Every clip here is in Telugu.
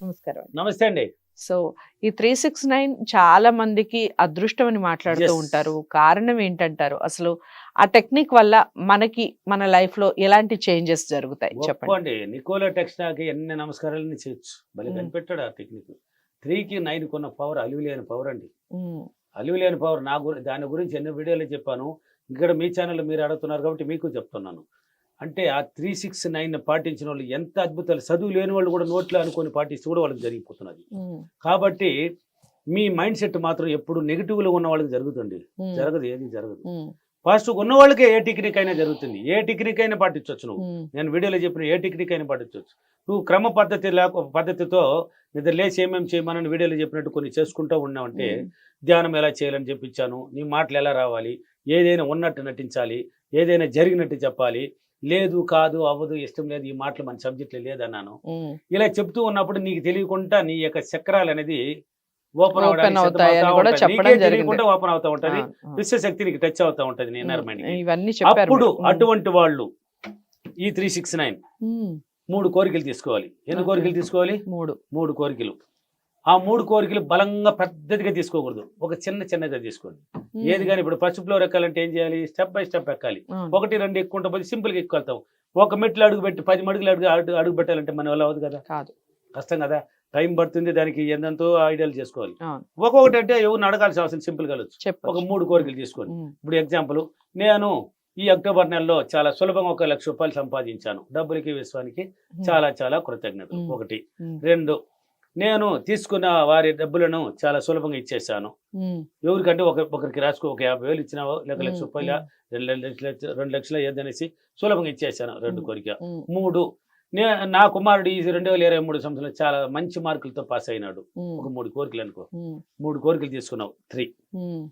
నమస్కారం. నమస్తే అండి. సో, ఈ 369 చాలా మందికి అదృష్టం అని మాట్లాడుతూ యెస్. ఉంటారు. కారణం ఏంటంటారు? అసలు ఆ టెక్నిక్ వల్ల మనకి మన లైఫ్‌లో ఎలాంటి చేంజెస్ జరుగుతాయి చెప్పండి? ఒప్పుకోండి. నికోలా టెస్లాకి ఎన్ని నమస్కారాలని చేయొచ్చు. భలే హ్మ్. కనిపెట్టాడు ఆ టెక్నిక్. 3కి 9కి ఉన్న పవర్ అలివిలేని పవర్ అండి. హ్మ్. అలివిలేని పవర్ దాని గురించి ఎన్నో వీడియోలో చెప్పాను. ఇక్కడ మీ ఛానెల్‌లో మీరు అడుగుతున్నారు కాబట్టి మీకు చెప్తున్నాను. అంటే ఆ 369 పాటించినోళ్ళు ఎంత అద్భుతాలు చదువు లేని వాళ్ళు కూడా నోట్లో అనుకోని పాటిస్తే కూడా వాళ్ళకి జరిగిపోతున్నది. హ్మ్. కాబట్టి మీ మైండ్ సెట్ మాత్రం ఎప్పుడు నెగెటివ్‌లో ఉన్న వాళ్ళకి జరుగుతుంది. హ్మ్. జరగదు, ఏది జరగదు. హ్మ్. పాజిటివ్‌గా ఉన్న వాళ్ళకే ఏ టెక్నిక్ అయినా జరుగుతుంది. ఏ టెక్నిక్ అయినా పాటించొచ్చు నువ్వు. హ్మ్. నేను వీడియోలో చెప్పిన ఏ టెక్నిక్ అయినా పాటించొచ్చు. నువ్వు క్రమ పద్ధతితో నిద్ర లేచి ఏమేమి చేయమని వీడియోలో చెప్పినట్టు కొన్ని చేసుకుంటూ ఉన్నావంటే హ్మ్. ధ్యానం ఎలా చేయాలని చెప్పించాను. నీ మాటలు ఎలా రావాలి, ఏదైనా ఉన్నట్టు నటించాలి, ఏదైనా జరిగినట్టు చెప్పాలి. లేదు, కాదు, అవ్వదు, ఇష్టం లేదు, ఈ మాటలు మన సబ్జెక్ట్‌లో లేదన్నాను. హ్మ్. ఇలా చెప్తూ ఉన్నప్పుడు నీకు తెలియకుండా నీ యొక్క చక్రాలనేది ఓపెన్ ఓపెన్ అవ్వడానికి అవుతాయని సిద్ధమవుతా కూడా ఉంటది. చెప్పడం నీకే జరిగింది. తెలియకుండా ఓపెన్ అవుతా ఉంటది. అవును. అవును. విశ్వశక్తి నీకు టచ్ అవుతా ఉంటది నీ ఇన్నర్ హ్మ్. మైండ్‌కి. ఇవన్నీ చెప్పారు అప్పుడు మీరు. హ్మ్. అటువంటి వాళ్ళు ఈ 369 హ్మ్. 3 కోరికలు తీసుకోవాలి. ఎన్ని ఓకే. కోరికలు తీసుకోవాలి? 3. 3 కోరికలు. ఆ 3 కోరికలు బలంగా పెద్దదిగా తీసుకోకూడదు. ఒక చిన్నదిగా తీసుకోండి. ఏది హ్మ్. గాని ఇప్పుడు ఫస్ట్ ఫ్లోర్ ఎక్కాలంటే ఏం చేయాలి? స్టెప్ బై స్టెప్ ఎక్కాలి. అవును. 1, 2 ఎక్కుంటా పోతే సింపుల్‌గా ఎక్కుతాం. ఒక మెట్లు అడుగుపెట్టి 10 మడుగులు అడుగు పెట్టాలంటే మన వల్ల అవ్వదు కదా! కాదు. కష్టం కదా! టైం పడుతుంది. దానికి ఎంతెంతో ఐడియాలు చేసుకోవాలి. అవును. ఒక్కొక్కటి అంటే ఎవరిని అడగాల్సిన అవసరం సింపుల్‌గా వెళ్ళొచ్చు. ఒక చెప్పొచ్చు. 3 కోరికలు తీసుకోండి. హ్మ్. ఇప్పుడు ఎగ్జాంపుల్ నేను ఈ అక్టోబర్ నెలలో చాలా సులభంగా రూ. 1,00,000 సంపాదించాను. డబ్బులకి, విశ్వానికి హ్మ్. చాలా కృతజ్ఞతలు. హ్మ్. 1. హ్మ్. 2, నేను తీసుకున్న వారి డబ్బులను చాలా సులభంగా ఇచ్చేశాను. హ్మ్. ఎవరికంటే ఒకరికి రాసుకో ఒక 50,000 ఇచ్చినావో లేక రూ. 1,00,000 హ్మ్. 2 లక్షల ఏదనేసి సులభంగా ఇచ్చేశాను. 2 కోరిక. హ్మ్. 3, నా కుమారుడు ఈ 2023 సంవత్సరంలో చాలా మంచి మార్కులతో పాస్ అయినాడు. హ్మ్. ఒక 3 కోరికలు అనుకో. హ్మ్. 3 కోరికలు తీసుకున్నావు. 3, హ్మ్.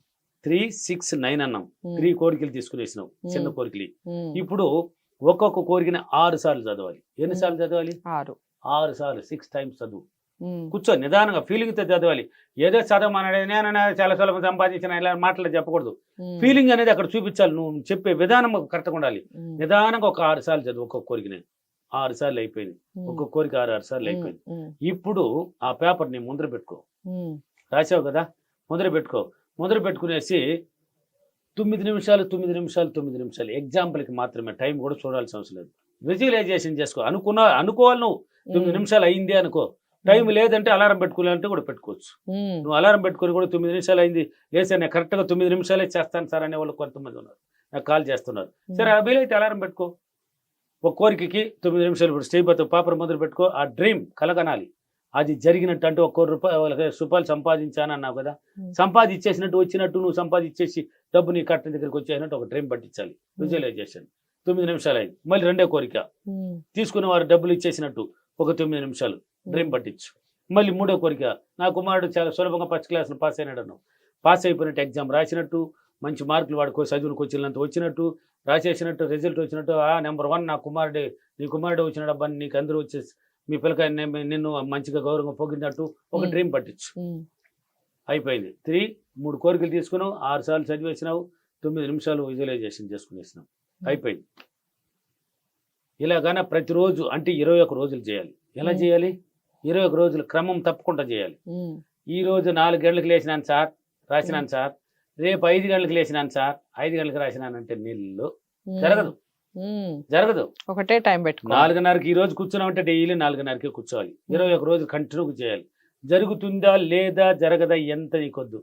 3, 6, 9 అన్నాం. 3 కోరికలు తీసుకునేసినావు. చిన్న కోరికలు. హ్మ్. ఇప్పుడు ఒక్కొక్క కోరికని 6 సార్లు చదవాలి. ఎన్ని సార్లు చదవాలి? 6. 6 సార్లు 6 టైమ్స్ చదువు. హ్మ్. కూర్చో నిదానంగా ఫీలింగ్‌తో చదవాలి. ఏదో చదవమన్నాడు నేను చాలా సులభం సంపాదించిన ఇలా మాటలు చెప్పకూడదు. హ్మ్. ఫీలింగ్ అనేది అక్కడ చూపించాలి. నువ్వు చెప్పే విధానం కరెక్ట్‌గా ఉండాలి. హ్మ్. నిదానంగా ఒక 6 సార్లు చదువు ఒక్కొక్క కోరికని. 6 సార్లు అయిపోయింది. హ్మ్. ఒక్కొక్క కోరిక 6 సార్లు హ్మ్. అయిపోయింది. హ్మ్. ఇప్పుడు ఆ పేపర్‌ని ముందర పెట్టుకో. హ్మ్. రాసావు కదా! ముందర పెట్టుకో. ముందర పెట్టుకునేసి 9 నిమిషాలు, 9 నిమిషాలు, 9 నిమిషాలు ఎగ్జాంపుల్‌కి మాత్రమే టైం కూడా చూడాల్సిన అవసరం లేదు. విజువలైజేషన్ చేసుకో. అనుకోవాలి నువ్వు. 9 నిమిషాలు అయింది అనుకో. టైం లేదంటే అలారం పెట్టుకోవాలంటే కూడా పెట్టుకోవచ్చు. హ్మ్. నువ్వు అలారం పెట్టుకొని కూడా 9 నిమిషాలు అయింది. లేదు సార్ నేను కరెక్ట్‌గా 9 నిమిషాలే చేస్తాను సార్ అనేవాళ్ళు కొంతమంది ఉన్నారు. నాకు కాల్ చేస్తున్నారు. సరే వీలైతే అలారం పెట్టుకో. ఒక కోరికకి 9 నిమిషాలు ఇప్పుడు స్టేజ్ పేపర్ మొదలు పెట్టుకో. ఆ డ్రీమ్ కలగనాలి. అది జరిగినట్టు అంటే ఒక ₹1,00,000 సంపాదించాను అన్నావు కదా! హ్మ్. సంపాదించేసినట్టు వచ్చినట్టు నువ్వు సంపాదించేసి డబ్బు నీ కట్ట దగ్గరికి వచ్చేసినట్టు ఒక డ్రీమ్ పట్టించాలి. విజువలైజేషన్. 9 నిమిషాలు అయింది. మళ్ళీ రెండో కోరిక. హ్మ్. తీసుకున్న వారు డబ్బులు ఇచ్చేసినట్టు ఒక 9 నిమిషాలు డ్రీమ్ పట్టించు. మళ్ళీ మూడో కోరిక. నా కుమారుడు చాలా సులభంగా ఫస్ట్ క్లాస్‌లో పాస్ అయినాడు అన్నావు. పాస్ అయిపోయినట్టు ఎగ్జామ్ రాసినట్టు, మంచి మార్కులు వాడికి చదువునికి వచ్చినంత వచ్చినట్టు, రాసేసినట్టు రిజల్ట్ వచ్చినట్టు నంబర్ 1 నీ కుమారుడే వచ్చినాడబ్బా నీకు అందరూ వచ్చేసి మీ పిల్లకాయ నిన్ను మంచిగా గౌరవంగా పొగిడినట్టు ఒక డ్రీమ్ పట్టించు. హ్మ్. అయిపోయింది. 3 కోరికలు తీసుకున్నావు, 6 సార్లు చదివేసినావు, 9 నిమిషాలు విజువలైజేషన్ చేసుకునేసినావు. అయిపోయింది. ఇలాగన ప్రతిరోజు అంటే 21 రోజులు చేయాలి. ఎలా చేయాలి? 21 రోజులు క్రమం తప్పకుండా చేయాలి. హ్మ్. ఈరోజు 4 గంటలకు లేచినాను సార్, రాసినాను సార్. రేపు 5 గంటలకు లేచినాను సార్, 5 గంటలకు రాసినానంటే నిల్లు. జరగదు. హ్మ్. జరగదు. ఒకటే టైం పెట్టుకో. 4:30కి ఈరోజు కూర్చున్నామంటే డైలీ 4:30కే కూర్చోవాలి. 21 రోజులు కంటిన్యూగా చేయాలి. జరుగుతుందా లేదా జరగదా ఎంత నీకొద్దు.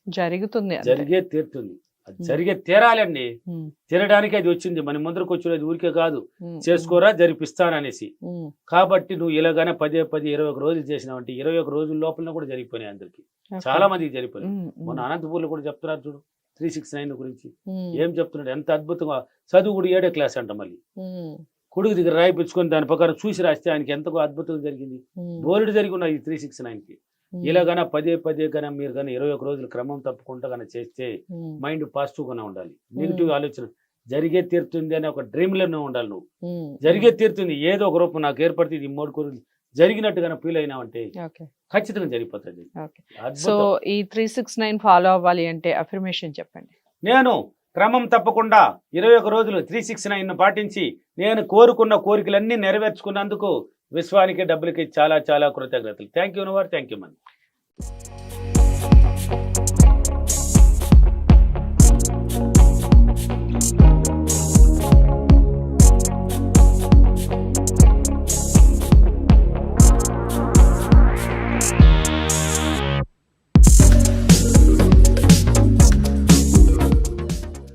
జరుగుతుంది అంతే. జరిగే తీరుతుంది. అది జరిగే తీరాలండి. హ్మ్. తీరడానికి అది వచ్చింది. మన ముందరకు వచ్చేది ఊరికే కాదు. హ్మ్. చేసుకోరా జరిపిస్తాననేసి. హ్మ్. కాబట్టి నువ్వు ఇలాగానే 21 రోజులు చేసినావంటే 21 రోజుల లోపలనే కూడా జరిగిపోయినాయి అందరికి. ఓకే. చాలా మందికి జరిగిపోయినాయి. హ్మ్. మొన్న హ్మ్. అనంతపూర్లో కూడా చెప్తున్నారు చూడు 369 గురించి. హ్మ్. ఏం చెప్తున్నాడు ఎంత అద్భుతంగా చదువు కూడా 7వ క్లాస్ అంట మళ్ళీ. హ్మ్. కొడుకు దగ్గర రాయిపించుకొని దాని ప్రకారం చూసి రాస్తే ఆయనకి ఎంతగా అద్భుతంగా జరిగింది. హ్మ్. బోలెడు జరిగి ఉన్నాయి ఈ 369కి. ఇలాగన పదే గాన మీరు కానీ 21 రోజులు క్రమం తప్పకుండా కానీ చేస్తే హ్మ్. మైండ్ పాజిటివ్గానే ఉండాలి. నెగిటివ్ ఆలోచన జరిగే తీరుతుంది అనే ఒక డ్రీమ్లోనే ఉండాలి నువ్వు. హ్మ్. జరిగే తీరుతుంది ఏదో ఒక రూపం నాకు ఏర్పడితే ఇది 3 కోరికలు జరిగినట్టుగా ఫీల్ అయినావంటే ఓకే. ఖచ్చితంగా జరిగిపోతుంది. ఓకే. సో అద్భుతం. ఈ 369 ఫాలో అవ్వాలి అంటే అఫర్మేషన్ చెప్పండి. నేను క్రమం తప్పకుండా 21 రోజులు 369 పాటించి నేను కోరుకున్న కోరికలన్నీ నెరవేర్చుకున్నందుకు విశ్వానికి డబ్బులకి చాలా చాలా కృతజ్ఞతలు. థ్యాంక్ యూ నవార్, థ్యాంక్ యూ మన్.